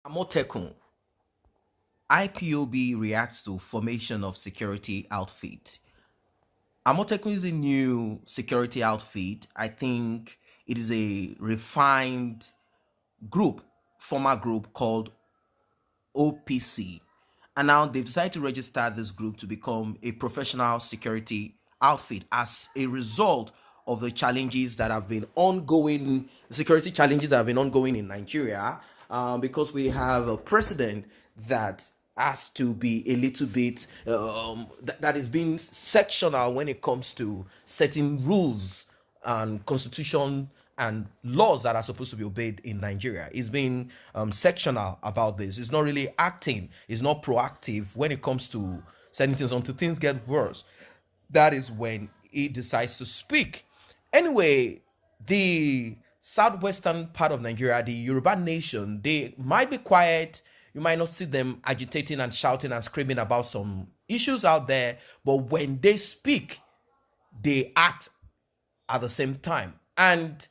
Amotekun, IPOB reacts to formation of security outfit. Amotekun is a new security outfit. I think it is a refined group, former group called OPC. And now they've decided to register this group to become a professional security outfit as a result of the challenges that have been ongoing, security challenges that have been ongoing in Nigeria, because we have a president that has to be a little bit that is being sectional when it comes to setting rules and constitution and laws that are supposed to be obeyed in Nigeria. It's being sectional about this. It's not really acting. It's not proactive when it comes to setting things until things get worse. That is when he decides to speak. Anyway, the southwestern part of Nigeria, the Yoruba nation, they might be quiet. You might not see them agitating and shouting and screaming about some issues out there, but when they speak, they act at the same time. And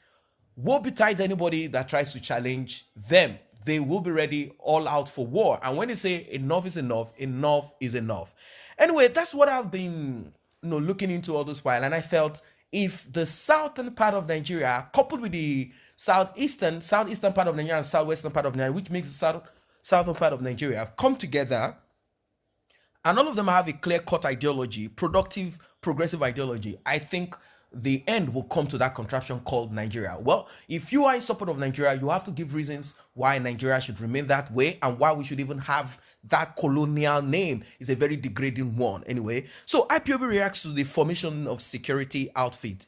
woe betides anybody that tries to challenge them. They will be ready all out for war. And when they say enough is enough, enough is enough. Anyway, that's what I've been looking into all this while. And I felt if the southern part of Nigeria, coupled with the southeastern part of Nigeria and southwestern part of Nigeria, which makes the southern part of Nigeria, have come together, and all of them have a clear-cut ideology, productive, progressive ideology, I think the end will come to that contraption called Nigeria. Well, if you are in support of Nigeria, you have to give reasons why Nigeria should remain that way and why we should even have that colonial name. It's a very degrading one. Anyway, so IPOB reacts to the formation of security outfit.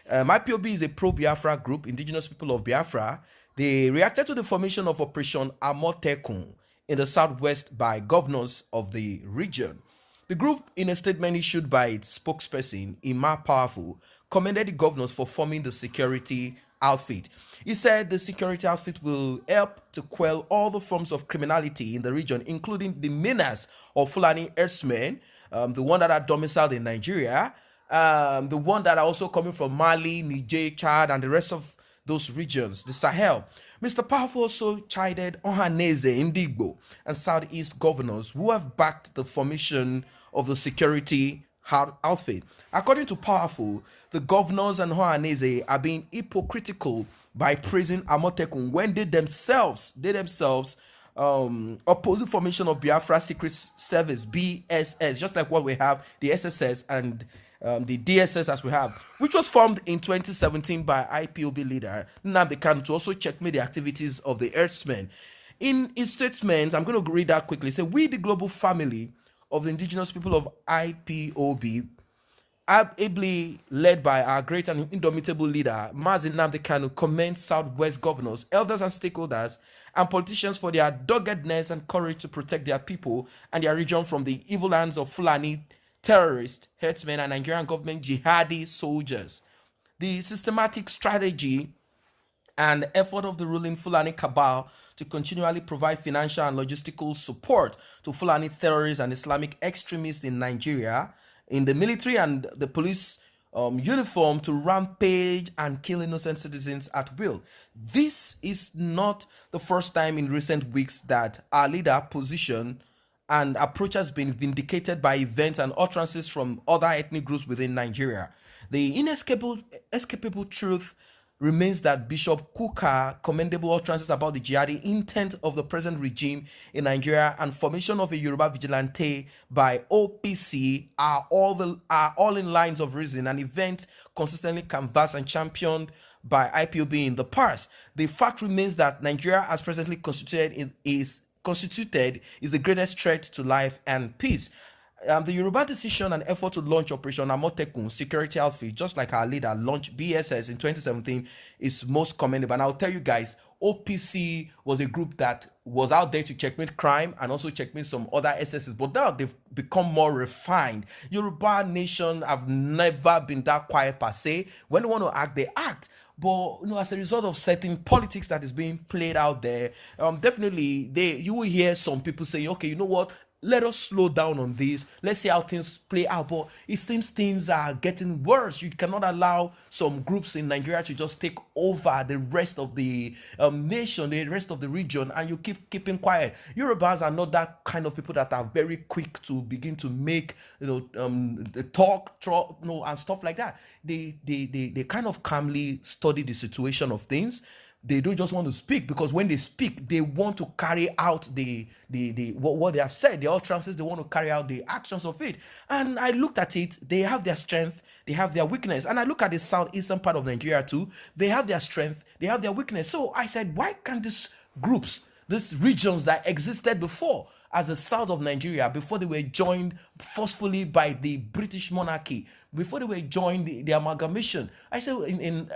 IPOB is a pro-Biafra group, indigenous people of Biafra. They reacted to the formation of Operation Amotekun in the southwest by governors of the region. The group, in a statement issued by its spokesperson, Ima Powerful, commended the governors for forming the security outfit. He said the security outfit will help to quell all the forms of criminality in the region, including the menace of Fulani herdsmen, the one that are domiciled in Nigeria, the one that are also coming from Mali, Niger, Chad, and the rest of those regions, the Sahel. Mr. Powerful also chided Ohaneze, Indigbo, and Southeast governors who have backed the formation of the security outfit. According to Powerful, the governors and Ohaneze are being hypocritical by praising Amotekun when they themselves oppose the formation of Biafra Secret Service, BSS, just like what we have, the SSS and the DSS as we have, which was formed in 2017 by IPOB leader Nnamdi Kanu to also checkmate the activities of the herdsmen. In his statement, I'm going to read that quickly. Say, we, the global family of the indigenous people of IPOB, ably led by our great and indomitable leader, Mazi Nnamdi Kanu, commend Southwest governors, elders and stakeholders, and politicians for their doggedness and courage to protect their people and their region from the evil hands of Fulani terrorists, herdsmen, and Nigerian government jihadi soldiers. The systematic strategy and effort of the ruling Fulani cabal to continually provide financial and logistical support to Fulani terrorists and Islamic extremists in Nigeria, in the military and the police uniform, to rampage and kill innocent citizens at will. This is not the first time in recent weeks that our leader position and approach has been vindicated by events and utterances from other ethnic groups within Nigeria. The inescapable truth remains that Bishop Kuka's commendable utterances about the jihadi intent of the present regime in Nigeria and formation of a Yoruba vigilante by OPC are all in lines of reason, an event consistently canvassed and championed by IPOB in the past. The fact remains that Nigeria, as presently constituted, is the greatest threat to life and peace. The Yoruba decision and effort to launch Operation Amotekun security outfit, just like our leader launched BSS in 2017, is most commendable. And I'll tell you guys, OPC was a group that was out there to checkmate crime and also checkmate some other SSs, but now they've become more refined. Yoruba nation have never been that quiet per se. When they want to act, they act. But as a result of certain politics that is being played out there, definitely you will hear some people saying, okay, you know what? let us slow down on this. Let's see how things play out. But it seems things are getting worse. You cannot allow some groups in Nigeria to just take over the rest of the nation, the rest of the region, and you keeping quiet. Yorubas are not that kind of people that are very quick to begin to make talk, and stuff like that. They kind of calmly study the situation of things. They don't just want to speak, because when they speak, they want to carry out what they have said. The utterances, they want to carry out the actions of it. And I looked at it. They have their strength, they have their weakness. And I look at the southeastern part of Nigeria too. They have their strength, they have their weakness. So I said, why can't these groups, these regions that existed before as the south of Nigeria, before they were joined forcefully by the British monarchy, before they were joined the amalgamation, I said,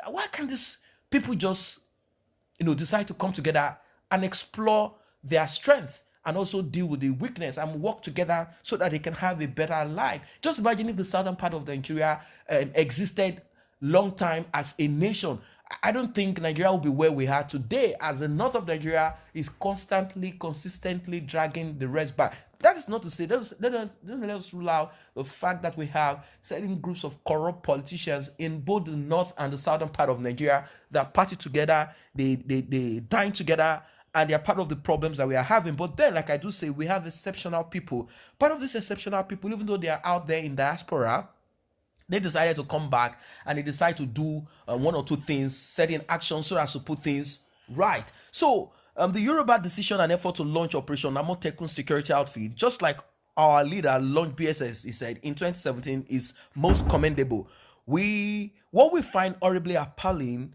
why can't these people just decide to come together and explore their strength and also deal with the weakness and work together so that they can have a better life? Just imagine if the southern part of Nigeria existed long time as a nation. I don't think Nigeria will be where we are today, as the north of Nigeria is consistently dragging the rest back. That is not to say, let us rule out the fact that we have certain groups of corrupt politicians in both the north and the southern part of Nigeria that party together, they dine together, and they are part of the problems that we are having. But then, like I do say, we have exceptional people. Part of these exceptional people, even though they are out there in diaspora, they decided to come back and they decided to do one or two things, certain actions so as to put things right. So the Yoruba decision and effort to launch Operation AM0T security outfit, just like our leader launched BSS, he said, in 2017, is most commendable. What we find horribly appalling,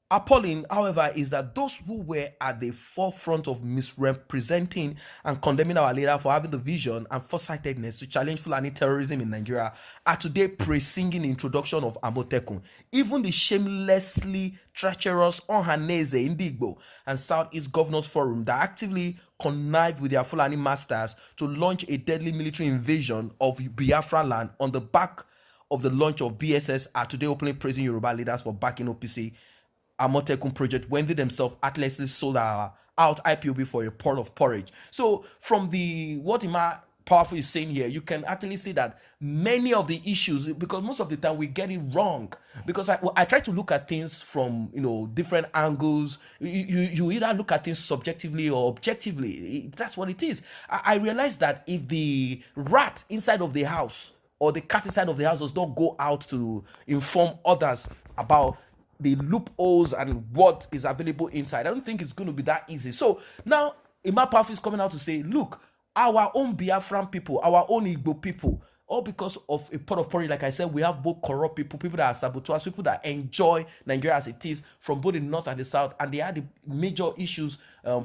however, is that those who were at the forefront of misrepresenting and condemning our leader for having the vision and foresightedness to challenge Fulani terrorism in Nigeria are today praising the introduction of AM0T. Even the shamelessly treacherous Ohaneze Indigbo and Southeast Governors Forum that actively connived with their Fulani masters to launch a deadly military invasion of Biafra land on the back of the launch of BSS are today openly praising Yoruba leaders for backing OPC AM0T project when they themselves athletics sold out IPOB for a pot of porridge. So from what Ima Powerful is saying here, you can actually see that many of the issues, because most of the time we get it wrong, because I try to look at things from different angles. You either look at things subjectively or objectively. That's what it is. I realize that if the rat inside of the house or the cat inside of the house does not go out to inform others about the loopholes and what is available inside, I don't think it's going to be that easy. So now Ima Powerful is coming out to say, look, our own Biafran people, our own Igbo people, all because of a pot of porridge. Like I said, we have both corrupt people that are saboteurs, people that enjoy Nigeria as it is, from both the north and the south, and they are the major issues,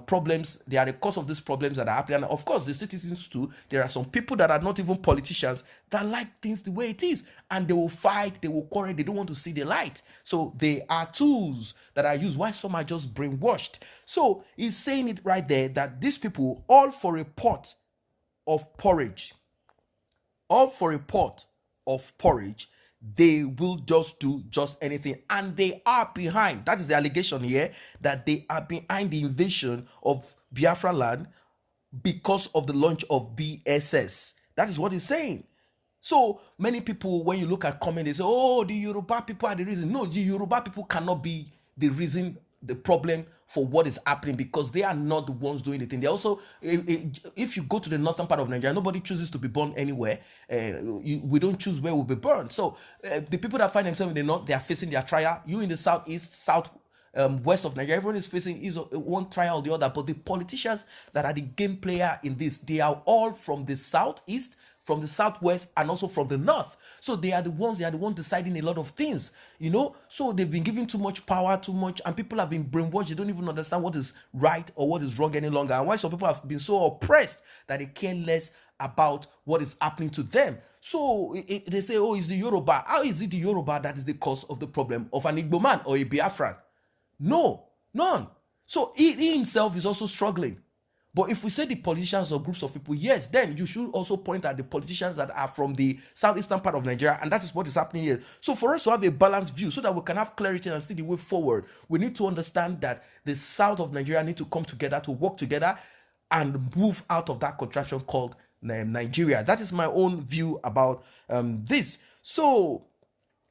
problems. They are the cause of these problems that are happening. And of course, the citizens too. There are some people that are not even politicians that like things the way it is, and they will fight, they will quarrel, they don't want to see the light. So they are tools that are used. Why some are just brainwashed? So he's saying it right there that these people, all for a pot of porridge, they will just do just anything, and they are behind. That is the allegation here, that they are behind the invasion of Biafra land because of the launch of BSS. That is what he's saying. So many people, when you look at comments, they say, oh, the Yoruba people are the reason. No, the Yoruba people cannot be the reason, the problem for what is happening, because they are not the ones doing the thing. They also, if you go to the northern part of Nigeria, nobody chooses to be born anywhere. We don't choose where we'll be born. So the people that find themselves in the north, they are facing their trial. You in the southeast, west of Nigeria, everyone is facing one trial or the other. But the politicians that are the game player in this, they are all from the southeast, from the southwest, and also from the north. So they are the ones deciding a lot of things, So they've been given too much power, and people have been brainwashed. They don't even understand what is right or what is wrong any longer. And why some people have been so oppressed that they care less about what is happening to them. So they say, oh, it's the Yoruba. How is it the Yoruba that is the cause of the problem of an Igbo man or a Biafran? No, none. So he himself is also struggling. But if we say the politicians or groups of people, yes, then you should also point at the politicians that are from the southeastern part of Nigeria, and that is what is happening here. So for us to have a balanced view so that we can have clarity and see the way forward, we need to understand that the south of Nigeria need to come together, to work together, and move out of that contraption called Nigeria. That is my own view about this. So,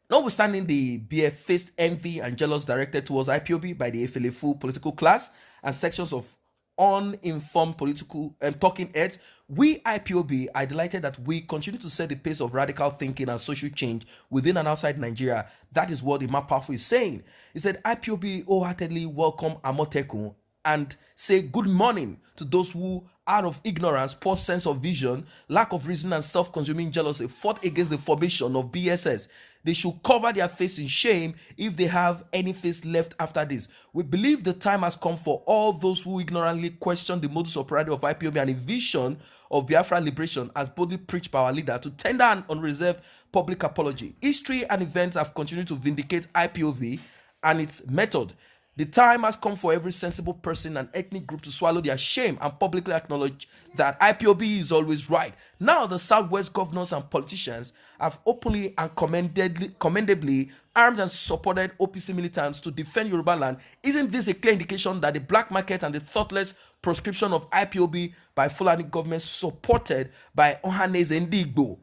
notwithstanding the barefaced envy and jealous directed towards IPOB by the Efelefu political class and sections of uninformed political talking heads, we IPOB are delighted that we continue to set the pace of radical thinking and social change within and outside Nigeria. That is what the Powerful is saying. He said IPOB wholeheartedly welcome Amotekun and say good morning to those who, out of ignorance, poor sense of vision, lack of reason, and self-consuming jealousy, fought against the formation of BSS. They should cover their face in shame if they have any face left after this. We believe the time has come for all those who ignorantly question the modus operandi of IPOB and a vision of Biafra liberation as boldly preached by our leader to tender an unreserved public apology. History and events have continued to vindicate IPOB and its method. The time has come for every sensible person and ethnic group to swallow their shame and publicly acknowledge that IPOB is always right. Now the Southwest governors and politicians have openly and commendably armed and supported OPC militants to defend Yoruba land. Isn't this a clear indication that the black market and the thoughtless proscription of IPOB by Fulani governments supported by Ohaneze Ndigbo,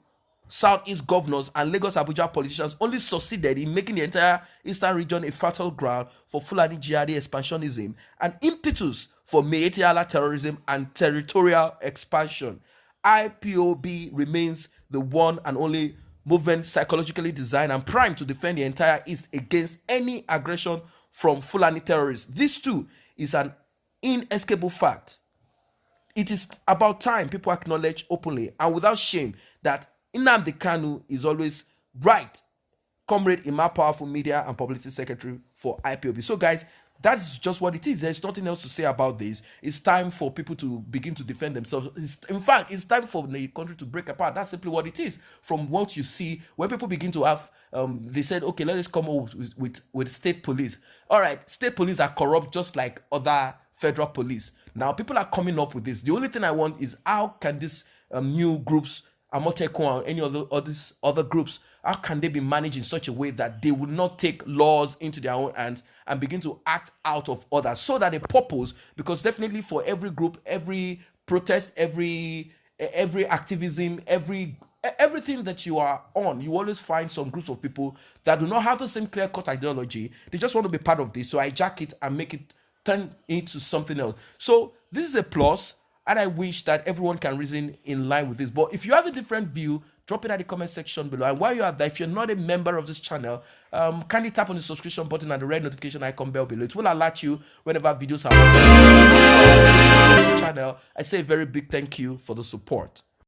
Southeast governors and Lagos Abuja politicians only succeeded in making the entire eastern region a fertile ground for Fulani jihadi expansionism and impetus for Meete Allah terrorism and territorial expansion? IPOB remains the one and only movement psychologically designed and primed to defend the entire East against any aggression from Fulani terrorists. This too is an inescapable fact. It is about time people acknowledge openly and without shame that Nnamdi Kanu is always right. Comrade Ima Powerful, Media and Publicity Secretary for IPOB. So guys, that's just what it is. There's nothing else to say about this. It's time for people to begin to defend themselves. In fact, it's time for the country to break apart. That's simply what it is. From what you see, when people begin to have, they said, okay, let's come up with state police. All right, state police are corrupt just like other federal police. Now, people are coming up with this. The only thing I want is how can these new groups, Amotekun and any other groups, how can they be managed in such a way that they will not take laws into their own hands and begin to act out of order, so that a purpose, because definitely for every group, every protest, every activism, everything that you are on, you always find some groups of people that do not have the same clear-cut ideology. They just want to be part of this, so hijack it and make it turn into something else. So this is a plus, and I wish that everyone can reason in line with this. But if you have a different view, drop it at the comment section below. And while you are there, if you're not a member of this channel, kindly tap on the subscription button and the red notification icon bell below. It will alert you whenever videos are on the channel. I say a very big thank you for the support.